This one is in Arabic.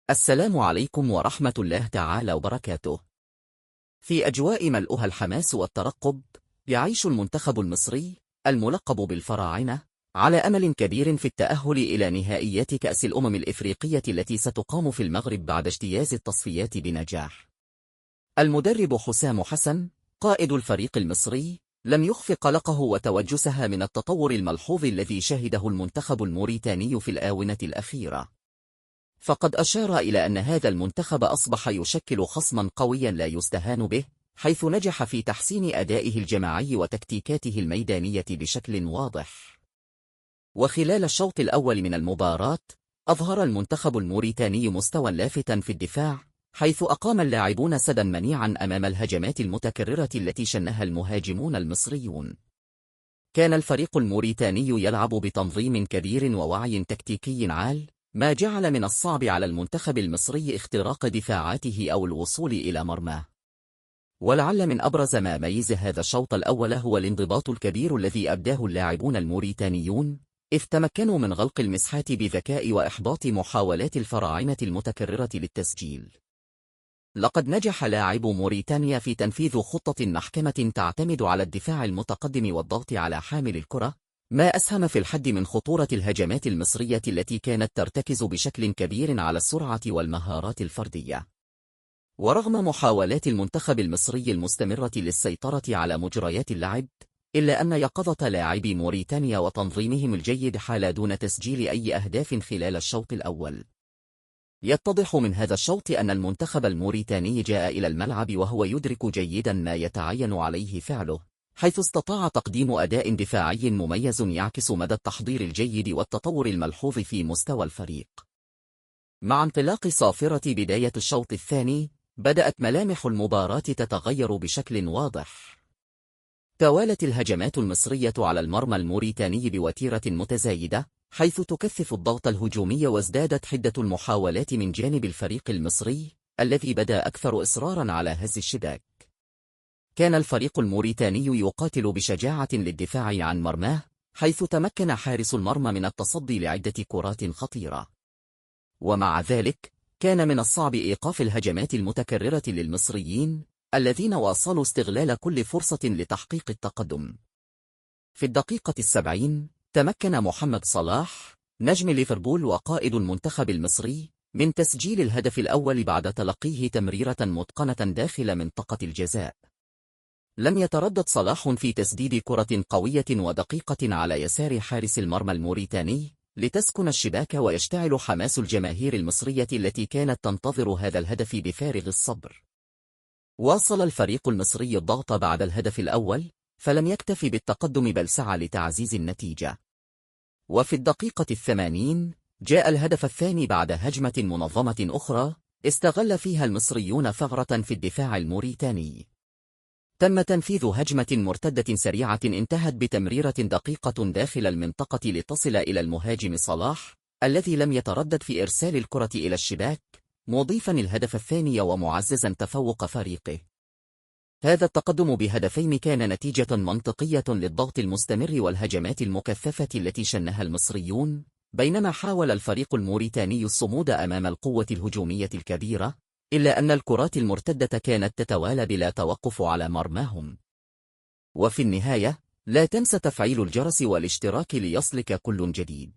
السلام عليكم ورحمة الله تعالى وبركاته. في أجواء ملؤها الحماس والترقب، يعيش المنتخب المصري الملقب بالفراعنة على أمل كبير في التأهل إلى نهائيات كأس الأمم الإفريقية التي ستقام في المغرب بعد اجتياز التصفيات بنجاح. المدرب حسام حسن قائد الفريق المصري لم يخف قلقه وتوجسها من التطور الملحوظ الذي شهده المنتخب الموريتاني في الآونة الأخيرة. فقد أشار إلى أن هذا المنتخب أصبح يشكل خصما قويا لا يستهان به، حيث نجح في تحسين أدائه الجماعي وتكتيكاته الميدانية بشكل واضح. وخلال الشوط الأول من المباراة، أظهر المنتخب الموريتاني مستوى لافتا في الدفاع، حيث أقام اللاعبون سدا منيعا أمام الهجمات المتكررة التي شنها المهاجمون المصريون. كان الفريق الموريتاني يلعب بتنظيم كبير ووعي تكتيكي عال، ما جعل من الصعب على المنتخب المصري اختراق دفاعاته أو الوصول إلى مرماه. ولعل من أبرز ما ميز هذا الشوط الأول هو الانضباط الكبير الذي أبداه اللاعبون الموريتانيون، إذ تمكنوا من غلق المساحات بذكاء وإحباط محاولات الفراعنة المتكررة للتسجيل. لقد نجح لاعبو موريتانيا في تنفيذ خطة محكمة تعتمد على الدفاع المتقدم والضغط على حامل الكرة، ما أسهم في الحد من خطورة الهجمات المصرية التي كانت ترتكز بشكل كبير على السرعة والمهارات الفردية. ورغم محاولات المنتخب المصري المستمرة للسيطرة على مجريات اللعب، إلا أن يقظة لاعبي موريتانيا وتنظيمهم الجيد حال دون تسجيل أي أهداف خلال الشوط الأول. يتضح من هذا الشوط أن المنتخب الموريتاني جاء إلى الملعب وهو يدرك جيدا ما يتعين عليه فعله، حيث استطاع تقديم أداء دفاعي مميز يعكس مدى التحضير الجيد والتطور الملحوظ في مستوى الفريق. مع انطلاق صافرة بداية الشوط الثاني، بدأت ملامح المباراة تتغير بشكل واضح. توالت الهجمات المصرية على المرمى الموريتاني بوتيرة متزايدة، حيث تكثف الضغط الهجومي، وازدادت حدة المحاولات من جانب الفريق المصري الذي بدا أكثر إصرارا على هز الشباك. كان الفريق الموريتاني يقاتل بشجاعة للدفاع عن مرماه، حيث تمكن حارس المرمى من التصدي لعدة كرات خطيرة. ومع ذلك، كان من الصعب إيقاف الهجمات المتكررة للمصريين، الذين واصلوا استغلال كل فرصة لتحقيق التقدم. في الدقيقة 70 تمكن محمد صلاح نجم ليفربول وقائد المنتخب المصري من تسجيل الهدف الأول بعد تلقيه تمريرة متقنة داخل منطقة الجزاء. لم يتردد صلاح في تسديد كرة قوية ودقيقة على يسار حارس المرمى الموريتاني لتسكن الشباك ويشتعل حماس الجماهير المصرية التي كانت تنتظر هذا الهدف بفارغ الصبر. واصل الفريق المصري الضغط بعد الهدف الأول، فلم يكتف بالتقدم بل سعى لتعزيز النتيجة. وفي الدقيقة 80 جاء الهدف الثاني بعد هجمة منظمة أخرى استغل فيها المصريون ثغرة في الدفاع الموريتاني. تم تنفيذ هجمة مرتدة سريعة انتهت بتمريرة دقيقة داخل المنطقة لتصل إلى المهاجم صلاح، الذي لم يتردد في إرسال الكرة إلى الشباك، مضيفا الهدف الثاني ومعززا تفوق فريقه. هذا التقدم بهدفين كان نتيجة منطقية للضغط المستمر والهجمات المكثفة التي شنها المصريون، بينما حاول الفريق الموريتاني الصمود أمام القوة الهجومية الكبيرة، إلا أن الكرات المرتدة كانت تتوالى بلا توقف على مرماهم. وفي النهاية، لا تنسى تفعيل الجرس والاشتراك ليصلك كل جديد.